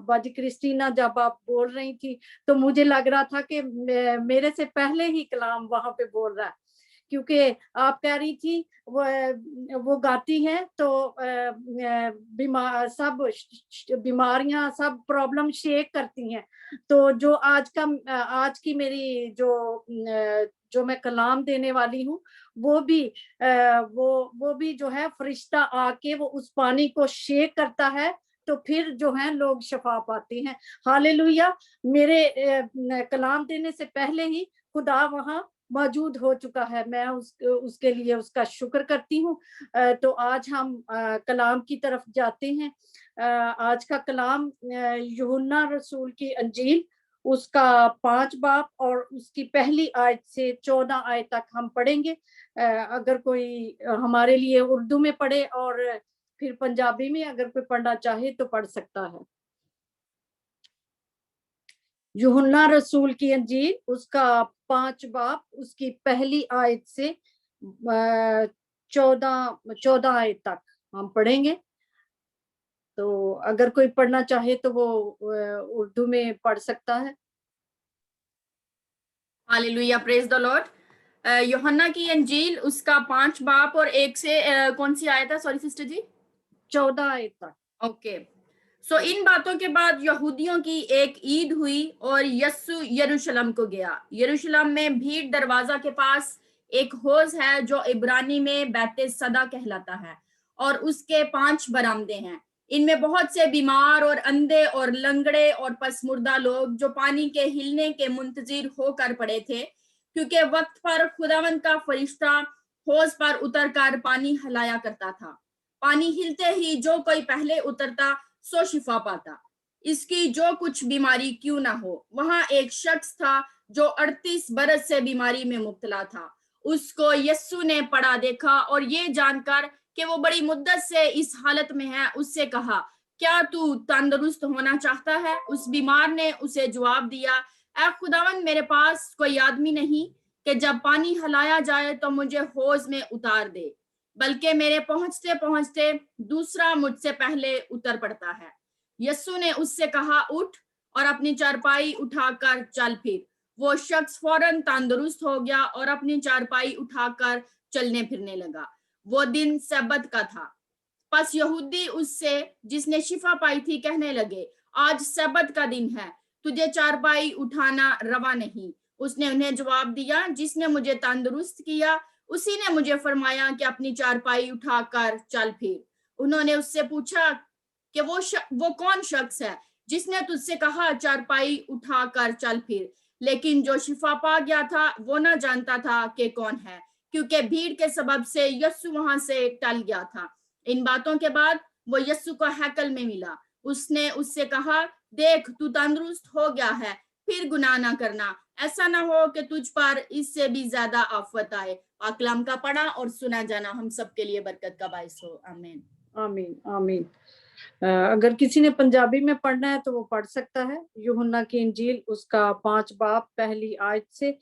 बाजी क्रिस्टीना जब आप बोल रही थी तो मुझे लग रहा था कि मेरे से पहले ही कलाम वहां पे बोल रहा है, क्योंकि आप कह रही थी वो गाती हैं तो बीमार सब बीमारियां सब प्रॉब्लम शेक करती हैं। तो जो आज की मेरी जो मैं कलाम देने वाली हूँ वो भी जो है फरिश्ता आके वो उस पानी को शेक करता है, तो फिर जो है लोग शफा पाते हैं। हालेलुया। मेरे कलाम देने से पहले ही खुदा वहां मौजूद हो चुका है, मैं उसके लिए उसका शुक्र करती हूँ। तो आज हम कलाम की तरफ जाते हैं। आज का कलाम यूहन्ना रसूल की अंजील उसका 5 बाब और उसकी पहली आयत से 14 आयत तक हम पढ़ेंगे। अगर कोई हमारे लिए उर्दू में पढ़े और फिर पंजाबी में अगर कोई पढ़ना चाहे तो पढ़ सकता है। यूहन्ना रसूल की अंजील उसका 5 बाब उसकी पहली आयत से 14 आयत तक हम पढ़ेंगे। तो अगर कोई पढ़ना चाहे तो वो उर्दू में पढ़ सकता है। Hallelujah, praise the Lord. यूहन्ना की अंजील उसका 5 बाब और 1 से कौन सी आयत है? सॉरी सिस्टर जी, 14 आयत तक। ओके। सो इन बातों के बाद यहूदियों की एक ईद हुई और यस्सु यरूशलेम को गया। यरूशलेम में भीड़ दरवाजा के पास एक हौज है जो इब्रानी में बैते सदा कहलाता है, और उसके 5 बरामदे हैं। इनमें बहुत से बीमार और अंधे और लंगड़े और पसमुर्दा लोग जो पानी के हिलने के मुंतजिर होकर पड़े थे, क्योंकि वक्त पर खुदावंद का फरिश्ता हौज पर उतरकर पानी हिलाया करता था। पानी हिलते ही जो कोई पहले उतरता सो शिफा पाता, इसकी जो कुछ बीमारी क्यों ना हो। वहां एक शख्स था जो 38 बरस से बीमारी में मुब्तला था। उसको यस्सु ने पड़ा देखा और ये जानकर कि वो बड़ी मुद्दत से इस हालत में है, उससे कहा, क्या तू तंदुरुस्त होना चाहता है? उस बीमार ने उसे जवाब दिया, ऐ खुदावन, मेरे पास कोई आदमी नहीं कि जब पानी हिलाया जाए तो मुझे हौज में उतार दे, बल्कि मेरे पहुंचते पहुंचते दूसरा मुझसे पहले उतर पड़ता है। यस्सु ने उससे कहा, उठ और अपनी चारपाई उठाकर चल फिर। वो शख्स फौरन तंदुरुस्त हो गया और अपनी चारपाई उठाकर चलने फिरने लगा। वो दिन सब्त का था। बस यहूदी उससे जिसने शिफा पाई थी कहने लगे, आज सब्त का दिन है, तुझे चारपाई उठाना रवा नहीं। उसने उन्हें जवाब दिया, जिसने मुझे तंदुरुस्त किया उसी ने मुझे फरमाया कि अपनी चारपाई उठाकर चल फिर। उन्होंने उससे पूछा कि वो कौन शख्स है जिसने तुझसे कहा चारपाई उठाकर चल फिर? लेकिन जो शिफा पा गया था वो ना जानता था कि कौन है, क्योंकि भीड़ के सबब से यस्सु वहां से टल गया था। इन बातों के बाद वो यस्सु को हैकल में मिला। उसने उससे कहा, देख, तू तंदुरुस्त हो गया है, फिर गुनाह ना करना, ऐसा ना हो कि तुझ पर इससे भी ज्यादा आफत आए। कलाम का पढ़ा और सुना जाना हम सबके लिए बरकत का बायस हो। आमीन आमीन आमीन। अगर किसी ने पंजाबी में पढ़ना है तो वो पढ़ सकता है। यूहन्ना की इंजील उसका 5 बाब पहली आयत से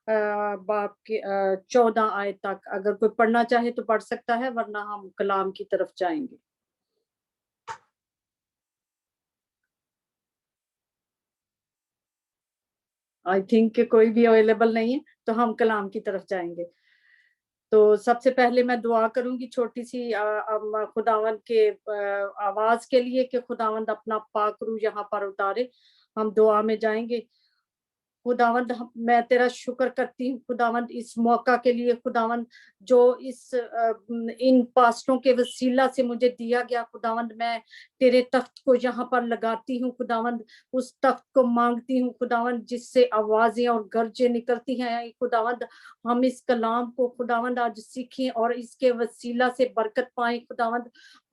बाब के 14 आयत तक अगर कोई पढ़ना चाहे तो पढ़ सकता है, वरना हम कलाम की तरफ जाएंगे। आई थिंक कि कोई भी अवेलेबल नहीं है, तो हम कलाम की तरफ जाएंगे। तो सबसे पहले मैं दुआ करूंगी छोटी सी खुदावंद के आवाज के लिए कि खुदावंद अपना पाक रूह यहाँ पर उतारे। हम दुआ में जाएंगे। खुदावंद मैं तेरा शुक्र करती हूँ खुदावंद इस मौका के लिए, खुदावंद जो इन पास्टरों के वसीला से मुझे दिया गया। खुदावंद मैं तेरे तख्त को यहाँ पर लगाती हूँ खुदावंद, उस तख्त को मांगती हूँ खुदावंद जिससे आवाजें और गर्जें निकलती हैं। खुदावंद हम इस कलाम को खुदावंद आज सीखें और इसके वसीला से बरकत पाएं खुदावंद।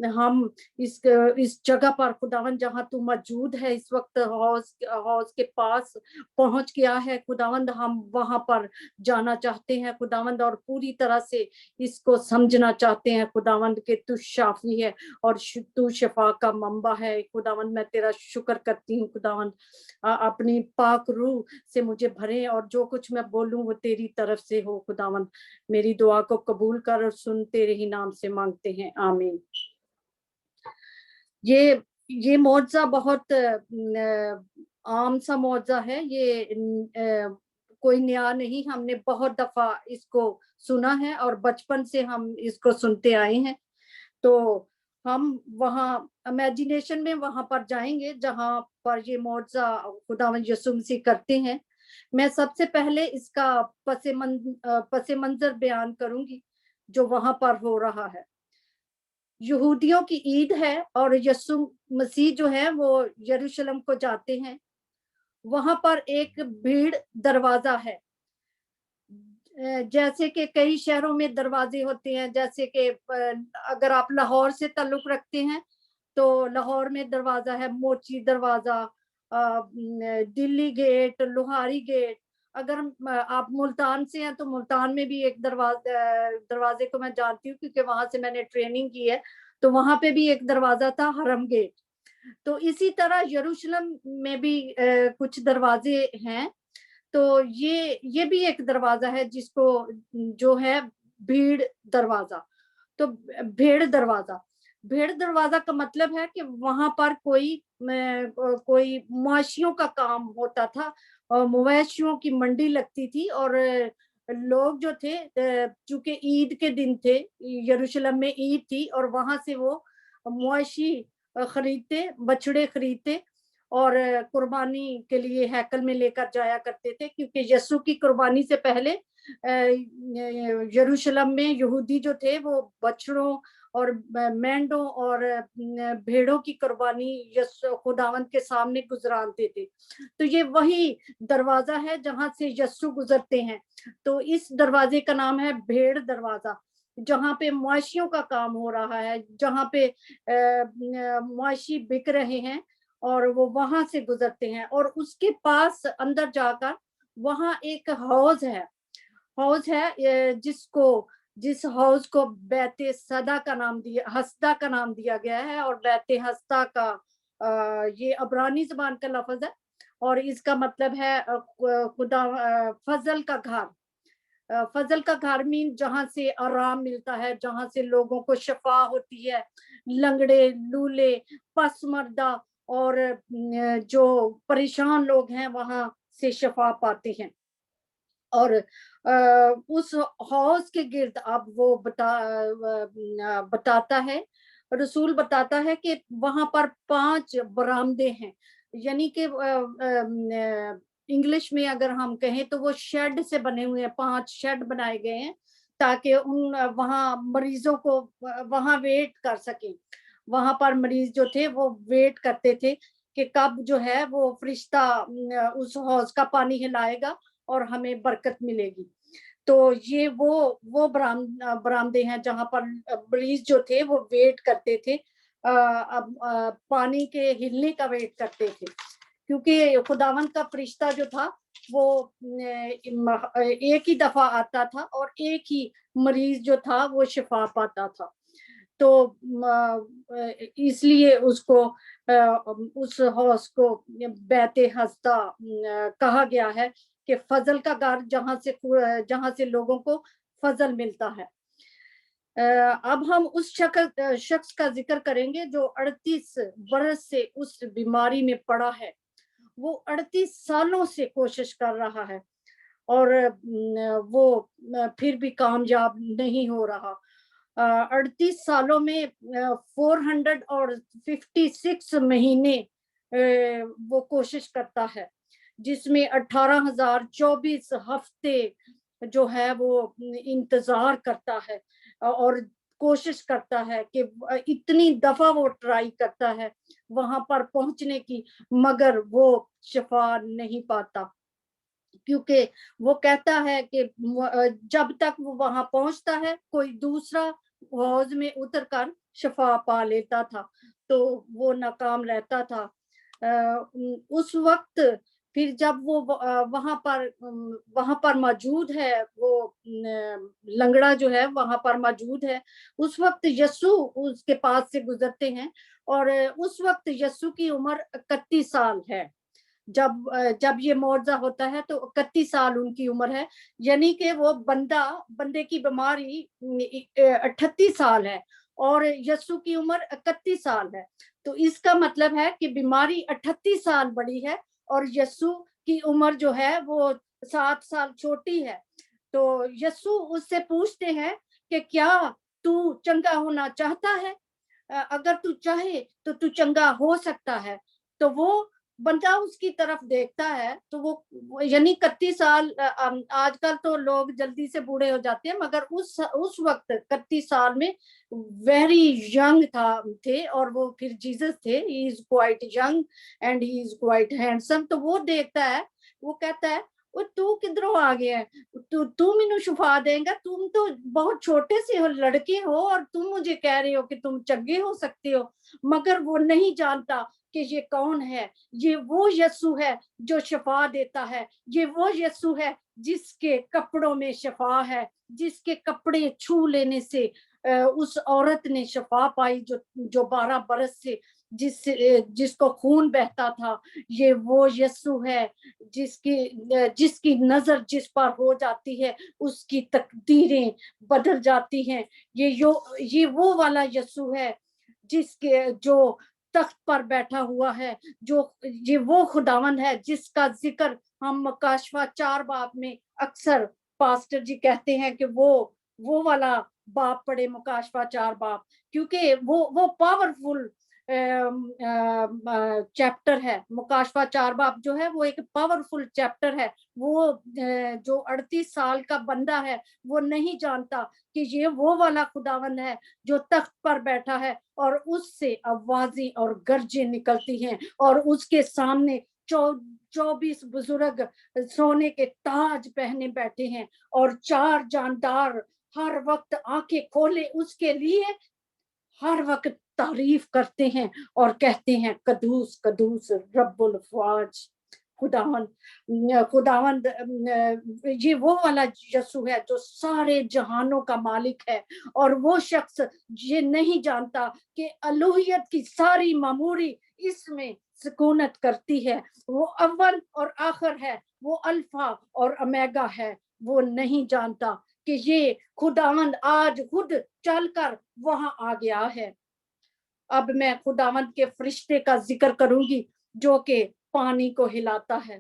हम इस जगह पर खुदावंद जहाँ तू मौजूद है इस वक्त हौज के पास पहुंच गया है खुदावंद, हम वहां पर जाना चाहते हैं खुदावंद और पूरी तरह से इसको समझना चाहते हैं खुदावंद के तू शाफी है और तू शफा का मंबा है खुदावंद। मैं तेरा शुक्र करती हूँ खुदावंद, अपनी पाक रूह से मुझे भरे और जो कुछ मैं बोलूं वो तेरी तरफ से हो खुदावंद। मेरी दुआ को कबूल कर और सुन, तेरे ही नाम से मांगते हैं, आमीन। ये یہ معجزہ بہت عام سا معجزہ ہے، یہ کوئی نیا نہیں، ہم نے بہت دفعہ اس کو سنا ہے اور بچپن سے ہم اس کو سنتے آئے ہیں. تو ہم وہاں امیجنیشن میں وہاں پر جائیں گے جہاں پر یہ معجزہ خداوند یسوع مسیح کرتے ہیں. میں سب سے پہلے اس کا پس منظر بیان کروں گی جو وہاں پر ہو رہا ہے. یہودیوں کی عید ہے اور یسوع مسیح جو ہے وہ یروشلم کو جاتے ہیں. وہاں پر ایک بھیڑ دروازہ ہے، جیسے کہ کئی شہروں میں دروازے ہوتے ہیں، جیسے کہ اگر آپ لاہور سے تعلق رکھتے ہیں تو لاہور میں دروازہ ہے موچی دروازہ، دلی گیٹ، لوہاری گیٹ. اگر آپ ملتان سے ہیں تو ملتان میں بھی ایک دروازے کو میں جانتی ہوں کیونکہ وہاں سے میں نے ٹریننگ کی ہے، تو وہاں پہ بھی ایک دروازہ تھا حرم گیٹ. تو اسی طرح یروشلم میں بھی کچھ دروازے ہیں. تو یہ بھی ایک دروازہ ہے جس کو جو ہے بھیڑ دروازہ. تو بھیڑ دروازہ کا مطلب ہے کہ وہاں پر کوئی مویشیوں کا کام ہوتا تھا، مویشیوں کی منڈی لگتی تھی، اور لوگ جو تھے چونکہ عید کے دن تھے، یروشلم میں عید تھی، اور وہاں سے وہ مویشی خریدتے، بچڑے خریدتے اور قربانی کے لیے ہیکل میں لے کر جایا کرتے تھے، کیونکہ یسوع کی قربانی سے پہلے یروشلم میں یہودی جو تھے وہ بچڑوں اور مینڈوں اور بھیڑوں کی قربانی خداوند کے سامنے گزرانتے تھے. تو یہ وہی دروازہ ہے جہاں سے یسوع گزرتے ہیں. تو اس دروازے کا نام ہے بھیڑ دروازہ، جہاں پہ مویشیوں کا کام ہو رہا ہے، جہاں پہ مویشی بک رہے ہیں اور وہ وہاں سے گزرتے ہیں. اور اس کے پاس اندر جا کر وہاں ایک حوض ہے جس حوض کو بیت ہسدا کا نام دیا گیا ہے. اور بیت ہسدا کا یہ عبرانی زبان کا لفظ ہے اور اس کا مطلب ہے خدا فضل کا گھر. فضل کا گھر مین جہاں سے آرام ملتا ہے، جہاں سے لوگوں کو شفا ہوتی ہے، لنگڑے، لولے، پس مردہ اور جو پریشان لوگ ہیں وہاں سے شفا پاتے ہیں. اور اس حوض کے گرد اب وہ بتاتا ہے، رسول بتاتا ہے کہ وہاں پر 5 برآمدے ہیں، یعنی کہ انگلش میں اگر ہم کہیں تو وہ شیڈ سے بنے ہوئے ہیں، 5 شیڈ بنائے گئے ہیں تاکہ وہاں مریضوں کو وہاں ویٹ کر سکیں. وہاں پر مریض جو تھے وہ ویٹ کرتے تھے کہ کب جو ہے وہ فرشتہ اس حوض کا پانی ہلائے گا اور ہمیں برکت ملے گی. تو یہ وہ برآمدے ہیں جہاں پر مریض جو تھے وہ ویٹ کرتے تھے، پانی کے ہلنے کا ویٹ کرتے تھے، کیونکہ خداوند کا فرشتہ جو تھا وہ ایک ہی دفعہ آتا تھا اور ایک ہی مریض جو تھا وہ شفا پاتا تھا. تو اس لیے اس حوض کو بیت ہسدا کہا گیا ہے کہ فضل کا گھر، جہاں سے لوگوں کو فضل ملتا ہے. اب ہم اس شخص کا ذکر کریں گے جو 38 برس سے اس بیماری میں پڑا ہے. وہ 38 سالوں سے کوشش کر رہا ہے اور وہ پھر بھی کامیاب نہیں ہو رہا. 38 سالوں میں 456 مہینے وہ کوشش کرتا ہے، جس میں 18,024 ہفتے جو ہے وہ انتظار کرتا ہے اور کوشش کرتا ہے کہ اتنی دفعہ وہ ٹرائی کرتا ہے وہاں پر پہنچنے کی، مگر وہ شفا نہیں پاتا، کیونکہ وہ کہتا ہے کہ جب تک وہ وہاں پہنچتا ہے کوئی دوسرا حوض میں اتر کر شفا پا لیتا تھا تو وہ ناکام رہتا تھا. اس وقت پھر جب وہ وہاں پر موجود ہے، وہ لنگڑا جو ہے وہاں پر موجود ہے، اس وقت یسوع اس کے پاس سے گزرتے ہیں اور اس وقت یسوع کی عمر 31 سال ہے. جب یہ معجزہ ہوتا ہے تو 31 سال ان کی عمر ہے، یعنی کہ وہ بندے کی بیماری 38 سال ہے اور یسوع کی عمر 31 سال ہے. تو اس کا مطلب ہے کہ بیماری 38 سال بڑی ہے اور یسوع کی عمر جو ہے وہ 7 سال چھوٹی ہے. تو یسوع اس سے پوچھتے ہیں کہ کیا تو چنگا ہونا چاہتا ہے؟ اگر تو چاہے تو چنگا ہو سکتا ہے. تو وہ بندہ اس کی طرف دیکھتا ہے تو وہ یعنی 31 سال، آج کل تو لوگ جلدی سے بوڑھے ہو جاتے ہیں، مگر اس وقت 31 سال میں ویری ینگ تھے اور وہ پھر جیسس تھے. He is quite young and he is quite handsome. تو وہ دیکھتا ہے، وہ کہتا ہے تو کدھروں آ گیا ہے، تو مینوں شفا دیں گا، تم تو بہت چھوٹے سے ہو، لڑکے ہو، اور تم مجھے کہہ رہے ہو کہ تم چنگے ہو سکتے ہو. مگر وہ نہیں جانتا کہ یہ کون ہے. یہ وہ یسوع ہے جو شفا دیتا ہے. یہ وہ یسوع ہے جس کے کپڑوں میں شفا ہے، جس کے کپڑے چھو لینے سے اس عورت نے شفا پائی جو 12 برس سے جس کو خون بہتا تھا. یہ وہ یسوع ہے جس کی نظر جس پر ہو جاتی ہے اس کی تقدیریں بدل جاتی ہیں. یہ وہ والا یسوع ہے جو تخت پر بیٹھا ہوا ہے. یہ وہ خداوند ہے جس کا ذکر ہم مکاشفہ 4 باب میں اکثر پاسٹر جی کہتے ہیں کہ وہ والا باپ پڑھے، مکاشفہ 4 باب، کیونکہ وہ پاورفل چیپٹر ہے. مکاشفہ 4 باب جو ہے وہ ایک پاورفل چیپٹر ہے. وہ جو 38 سال کا بندہ ہے وہ نہیں جانتا کہ یہ وہ والا خداوند ہے جو تخت پر بیٹھا ہے، اور اس سے آوازیں اور گرجیں نکلتی ہیں، اور اس کے سامنے 24 بزرگ سونے کے تاج پہنے بیٹھے ہیں، اور 4 جاندار ہر وقت آنکھیں کھولے اس کے لیے ہر وقت تعریف کرتے ہیں اور کہتے ہیں قدوس قدوس رب الافواج. خداوند یہ وہ والا یسوع ہے جو سارے جہانوں کا مالک ہے. اور وہ شخص یہ نہیں جانتا کہ الوہیت کی ساری معموری اس میں سکونت کرتی ہے. وہ اول اور آخر ہے، وہ الفا اور امیگا ہے. وہ نہیں جانتا کہ یہ خداوند آج خود چل کر وہاں آ گیا ہے. اب میں خداوند کے فرشتے کا ذکر کروں گی جو کہ پانی کو ہلاتا ہے.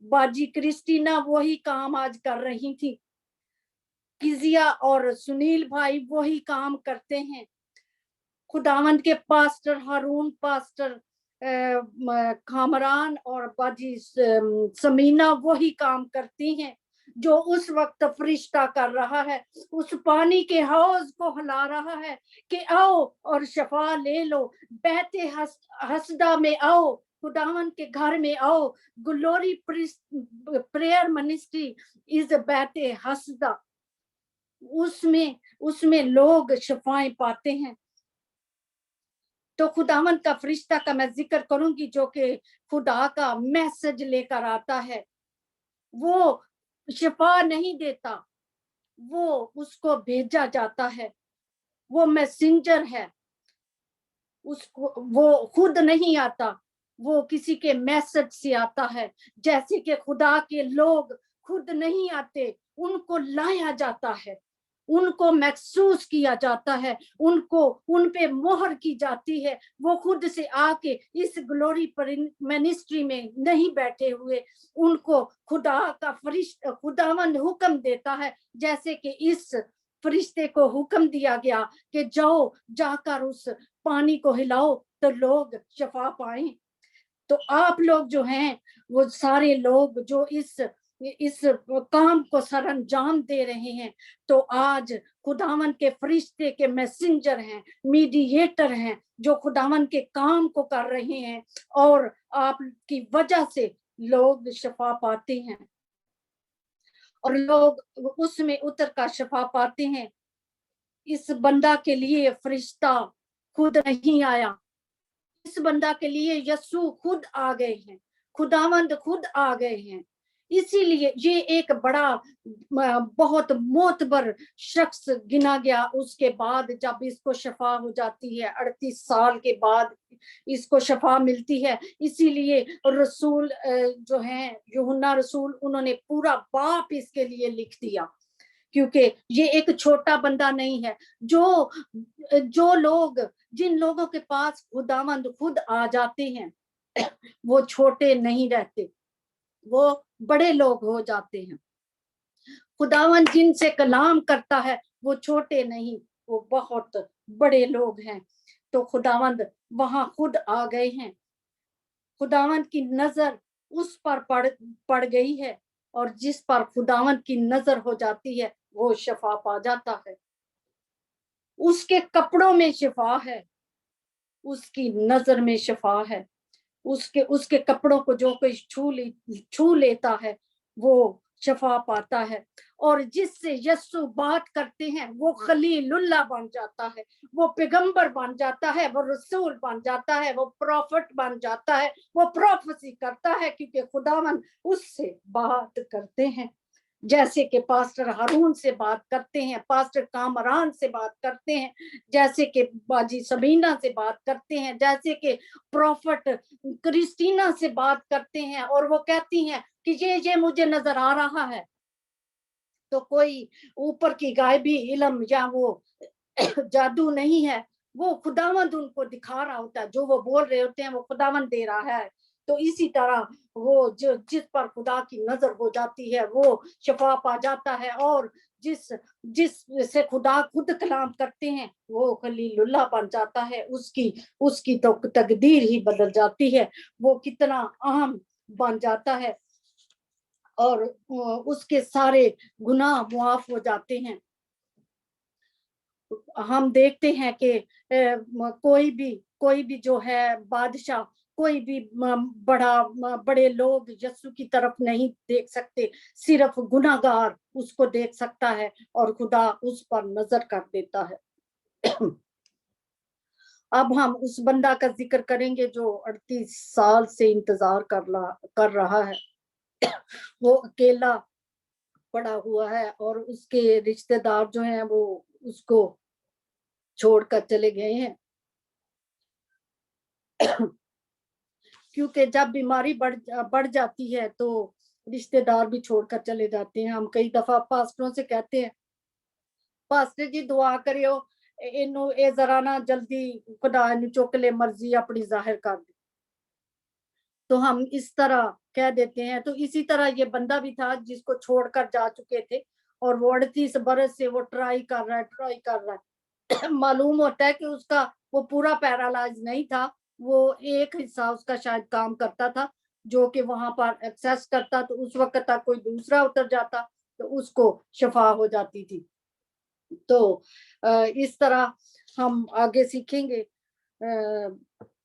باجی کرسٹینا وہی کام آج کر رہی تھی، کیزیا اور سنیل بھائی وہی کام کرتے ہیں. خداوند کے پاسٹر ہارون، پاسٹر کامران اور باجی سمینا وہی کام کرتی ہیں جو اس وقت فرشتہ کر رہا ہے، اس پانی کے حوض کو ہلا رہا ہے کہ آؤ اور شفا لے لو. بیت حسدہ میں آؤ، خداوند کے گھر میں آؤ. گلوری پریئر منسٹری از بیت حسدہ. اس میں لوگ شفائیں پاتے ہیں. تو خداوند کا فرشتہ کا میں ذکر کروں گی جو کہ خدا کا میسج لے کر آتا ہے. وہ شفا نہیں دیتا، وہ اس کو بھیجا جاتا ہے. وہ میسنجر ہے، وہ خود نہیں آتا، وہ کسی کے میسج سے آتا ہے. جیسے کہ خدا کے لوگ خود نہیں آتے، ان کو لایا جاتا ہے، ان کو محسوس کیا جاتا ہے، ان پہ مہر کی جاتی ہے. وہ خود سے آ کے اس گلوری منسٹری میں نہیں بیٹھے ہوئے، ان کو خدا کا خداوند حکم دیتا ہے. جیسے کہ اس فرشتے کو حکم دیا گیا کہ جا کر اس پانی کو ہلاؤ تو لوگ شفا پائیں. تو آپ لوگ جو ہیں وہ سارے لوگ جو اس کام کو سر انجام دے رہے ہیں، تو آج خداوند کے فرشتے کے میسنجر ہیں، میڈییٹر ہیں، جو خداوند کے کام کو کر رہے ہیں، اور آپ کی وجہ سے لوگ شفا پاتے ہیں اور لوگ اس میں اتر کر شفا پاتے ہیں. اس بندہ کے لیے فرشتہ خود نہیں آیا، اس بندہ کے لیے یسوع خود آ گئے ہیں، خداوند خود آ گئے ہیں. اسی لیے یہ ایک بڑا بہت معتبر شخص گنا گیا. اس کے بعد جب اس کو شفا ہو جاتی ہے، 38 سال کے بعد اس کو شفا ملتی ہے. اسی لیے رسول جو ہیں یوحنا رسول، انہوں نے پورا باپ اس کے لیے لکھ دیا क्योंकि ये एक छोटा बंदा नहीं है। जो लोग, जिन लोगों के पास खुदावंद खुद आ जाते हैं वो छोटे नहीं रहते, वो बड़े लोग हो जाते हैं। खुदावंद जिनसे कलाम करता है वो छोटे नहीं, वो बहुत बड़े लोग हैं। तो खुदावंद वहां खुद आ गए हैं। खुदावंद की नजर उस पर पड़ गई है, और जिस पर खुदावंद की नजर हो जाती है वो शफा पा जाता है। उसके कपड़ों में शिफा है, उसकी नजर में शिफा है। उसके कपड़ों को जो कोई छू लेता है वो शफा पाता है। और जिससे यस्सु बात करते हैं वो खलीलुल्लाह बन जाता है, वो पैगंबर बन जाता है, वो रसूल बन जाता है, वो प्रॉफिट बन जाता है, वो प्रोफेसी करता है, क्योंकि खुदावन उससे बात करते हैं। जैसे कि पास्टर हारून से बात करते हैं, पास्टर कामरान से बात करते हैं, जैसे कि बाजी सबीना से बात करते हैं, जैसे कि प्रॉफिट क्रिस्टीना से बात करते हैं, और वो कहती हैं कि ये मुझे नजर आ रहा है। तो कोई ऊपर की गायबी इल्म या वो जादू नहीं है, वो खुदावंद उनको दिखा रहा होता है। जो वो बोल रहे होते हैं वो खुदावंद दे रहा है। तो इसी तरह वो जिस पर खुदा की नजर हो जाती है वो शफा पा जाता है, और जिस से खुदा खुद कलाम करते हैं वो खलीलुल्लाह बन जाता है। उसकी तो तकदीर ही बदल जाती है, वो कितना अहम बन जाता है, और उसके सारे गुनाह मुआफ हो जाते हैं। हम देखते हैं कि कोई भी जो है बादशाह, कोई भी बड़े लोग यस्सु की तरफ नहीं देख सकते, सिर्फ गुनाहगार उसको देख सकता है, और खुदा उस पर नजर कर देता है। अब हम उस बंदा का जिक्र करेंगे जो 38 साल से इंतजार कर रहा है। वो अकेला पड़ा हुआ है, और उसके रिश्तेदार जो हैं वो उसको छोड़कर चले गए हैं। क्योंकि जब बीमारी बढ़ जाती है तो रिश्तेदार भी छोड़कर चले जाते हैं। हम कई दफा पास्टरों से कहते हैं, पास्टर जी दुआ करियो इनू ए जरा ना जल्दी खुदा इनू चुक ले, मर्जी अपनी जाहिर कर दे। तो हम इस तरह कह देते हैं। तो इसी तरह ये बंदा भी था जिसको छोड़कर जा चुके थे, और वो 38 बरस से वो ट्राई कर रहा है। मालूम होता है कि उसका वो पूरा पैरालाइज नहीं था, वो एक हिस्सा उसका शायद काम करता था, जो कि वहां पर एक्सेस करता, तो उस वक्त तक कोई दूसरा उतर जाता तो उसको शफा हो जाती थी। तो इस तरह हम आगे सीखेंगे।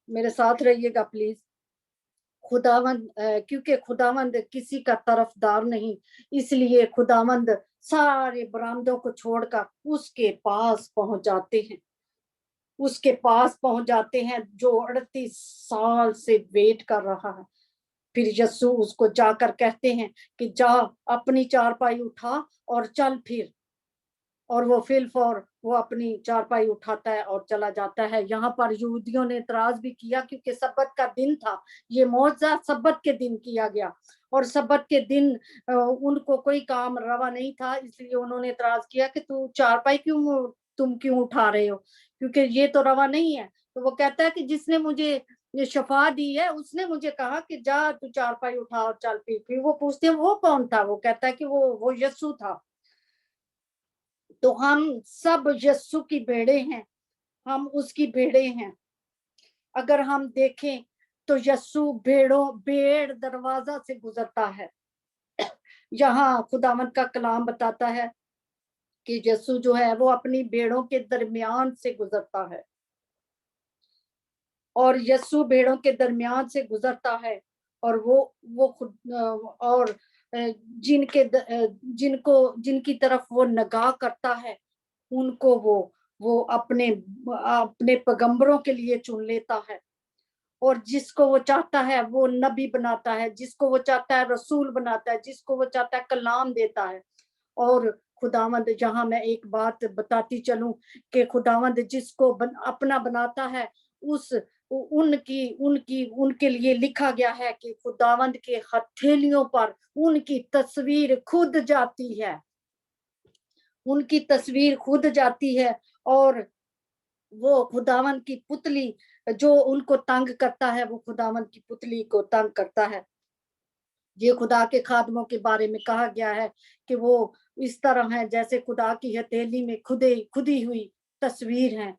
मेरे साथ रहिएगा प्लीज। खुदावंद क्योंकि खुदावंद किसी का तरफदार नहीं, इसलिए खुदावंद सारे बरामदों को छोड़कर उसके पास पहुंच जाते हैं। उसके पास पहुंच जाते हैं जो 38 साल से वेट कर रहा है। फिर यस्सु उसको जाकर कहते हैं कि जा अपनी चारपाई उठा और चल फिर। और वो वो अपनी चारपाई उठाता है और चला जाता है। यहाँ पर यहूदियों ने इतराज भी किया, क्योंकि सब्बत का दिन था। ये मौजज़ा सब्बत के दिन किया गया, और सब्बत के दिन उनको कोई काम रवा नहीं था, इसलिए उन्होंने इतराज किया कि तुम क्यों उठा रहे हो, क्योंकि ये तो रवा नहीं है। तो वो कहता है कि जिसने मुझे ये शफा दी है उसने मुझे कहा कि जा तू चारपाई उठा और चल। फिर वो पूछते हैं वो कौन था? वो कहता है कि वो यस्सु था। तो हम सब यस्सु की भेड़े हैं, हम उसकी भेड़े हैं। अगर हम देखें तो यस्सु भेड़ दरवाजा से गुजरता है। यहाँ खुदावंद का कलाम बताता है कि यस्सु जो है वो अपनी भेड़ों के दरमियान से गुजरता है, और यस्सु भेड़ों के दरमियान से गुजरता है, और वो खुद और जिनकी तरफ वो निगाह करता है उनको वो अपने पैगंबरों के लिए चुन लेता है, और जिसको वो चाहता है वो नबी बनाता है, जिसको वो चाहता है रसूल बनाता है, जिसको वो चाहता है कलाम देता है। और खुदावंद, जहां मैं एक बात बताती चलूं कि खुदावंद जिसको अपना बनाता है उनके लिए लिखा गया है कि खुदावंद के हथेलियों पर उनकी तस्वीर खुद जाती है। उनकी तस्वीर खुद जाती है और वो खुदावन की पुतली जो उनको तंग करता है, वो खुदावन की पुतली को तंग करता है। ये खुदा के खादमों के बारे में कहा गया है कि वो इस तरह है जैसे खुदा की हथेली में खुदी हुई तस्वीर है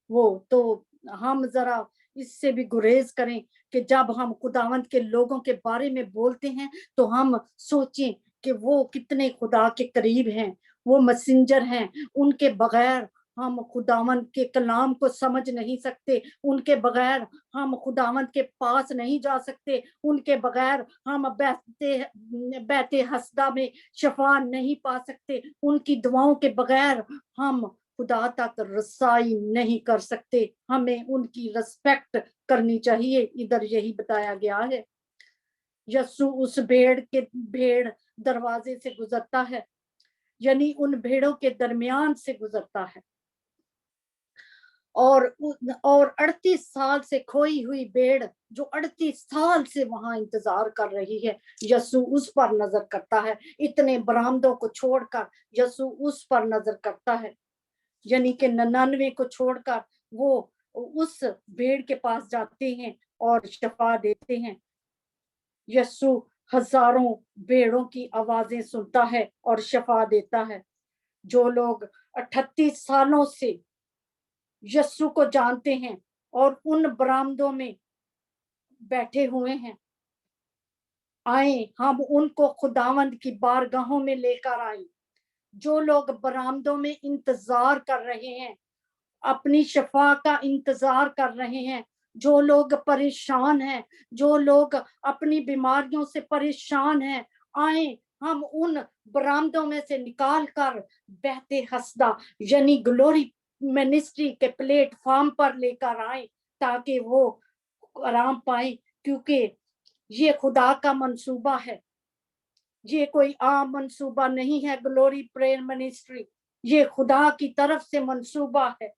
वो। तो हम जरा इससे भी गुरेज करें कि जब हम खुदावंत के लोगों के बारे में बोलते हैं तो हम सोचें कि वो कितने खुदा के करीब हैं, वो मैसेंजर हैं, उनके बगैर हम खुदावंत के कलाम को समझ नहीं सकते, उनके बगैर हम खुदावंत के पास नहीं जा सकते, उनके बगैर हम बैते हसदा में शफा नहीं पा सकते, उनकी दुआओं के बगैर हम खुदा तक रसाई नहीं कर सकते। हमें उनकी रिस्पेक्ट करनी चाहिए, इधर यही बताया गया है। यस्सु उस भेड़ दरवाजे से गुजरता है, यानी उन भेड़ों के दरमियान से गुजरता है। और 38 साल से खोई हुई भेड़ जो 38 साल से वहां इंतजार कर रही है, यस्सु उस पर नजर करता है। इतने बरामदों को छोड़कर यस्सु उस पर नजर करता है, यानी कि 99 को छोड़कर वो उस भेड़ के पास जाते हैं और शफा देते हैं। यस्सु हजारों भेड़ों की आवाजें सुनता है और शफा देता है। जो लोग 38 सालों से यस्सु को जानते हैं और उन बरामदों में बैठे हुए हैं, आए हम उनको खुदावंद की बारगाहों में लेकर आए। जो लोग बरामदों में इंतजार कर रहे हैं, अपनी शफा का इंतजार कर रहे हैं, जो लोग परेशान हैं, जो लोग अपनी बीमारियों से परेशान हैं, आए हम उन बरामदों में से निकाल कर बहते हसदा यानी ग्लोरी मिनिस्ट्री के प्लेटफॉर्म पर लेकर आए ताकि वो आराम पाए, क्योंकि ये खुदा का मंसूबा है, ये कोई आम मंसूबा नहीं है। ग्लोरी प्रेयर मिनिस्ट्री ये खुदा की तरफ से मंसूबा है,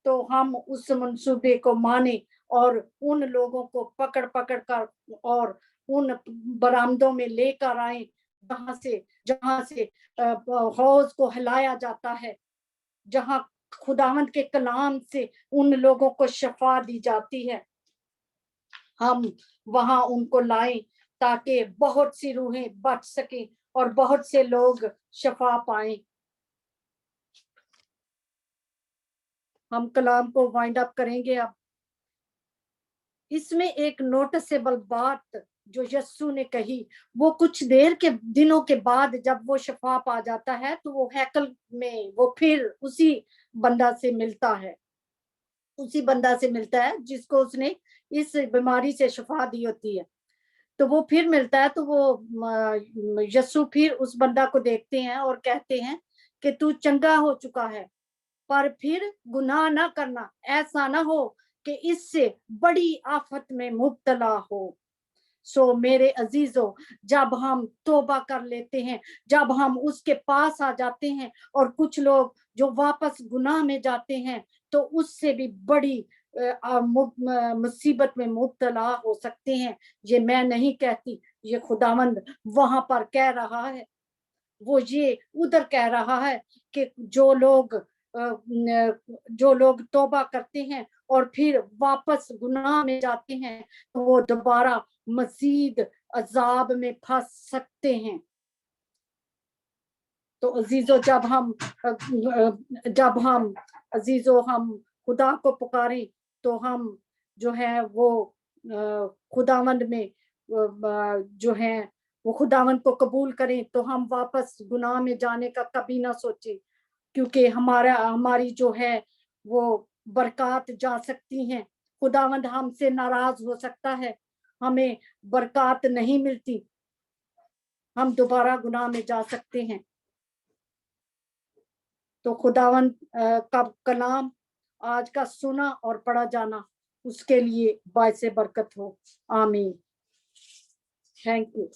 तो हम उस मंसूबे को माने और उन लोगों को पकड़ कर और उन बरामदों में लेकर आए जहां से हौज को हिलाया जाता है, जहां खुदावंद के कलाम से उन लोगों को शफा दी जाती है। हम वहां उनको लाएं ताकि बहुत सी रूहें बच सकें और बहुत से लोग शफा पाएं। हम कलाम को वाइंड अप करेंगे। अब इसमें एक नोटिसेबल बात जो यस्सु ने कही, वो कुछ देर के दिनों के बाद जब वो शफा पा जाता है तो वो हैकल में वो फिर उसी बंदा से मिलता है, उसी बंदा से मिलता है जिसको उसने इस बीमारी से शफा दी होती है। तो वो फिर मिलता है, तो वो यस्सु फिर उस बंदा को देखते हैं और कहते हैं कि तू चंगा हो चुका है, पर फिर गुनाह ना करना, ऐसा ना हो कि इससे बड़ी आफत में मुब्तला हो। सो मेरे अजीजों, जब हम तौबा कर लेते हैं, जब हम उसके पास आ जाते हैं, और कुछ लोग जो वापस गुनाह में जाते हैं तो उससे भी बड़ी मुसीबत में मुब्तला हो सकते हैं। ये मैं नहीं कहती, ये खुदावंद वहां पर कह रहा है, वो ये उधर कह रहा है कि जो लोग तौबा करते हैं और फिर वापस गुनाह में जाते हैं तो वो दोबारा मजीद अजाब में फंस सकते हैं। तो अजीजों, हम खुदा को पुकारें तो हम जो है वो खुदावंद में जो है वो खुदावंद को कबूल करें, तो हम वापस गुनाह में जाने का कभी ना सोचें, क्योंकि हमारी जो है वो बरकत जा सकती हैं। खुदावंद हमसे नाराज हो सकता है, हमें बरकत नहीं मिलती, हम दोबारा गुनाह में जा सकते हैं। तो खुदावंद का कलाम आज का सुना और पढ़ा जाना उसके लिए बायसे बरकत हो। आमीन। Thank you.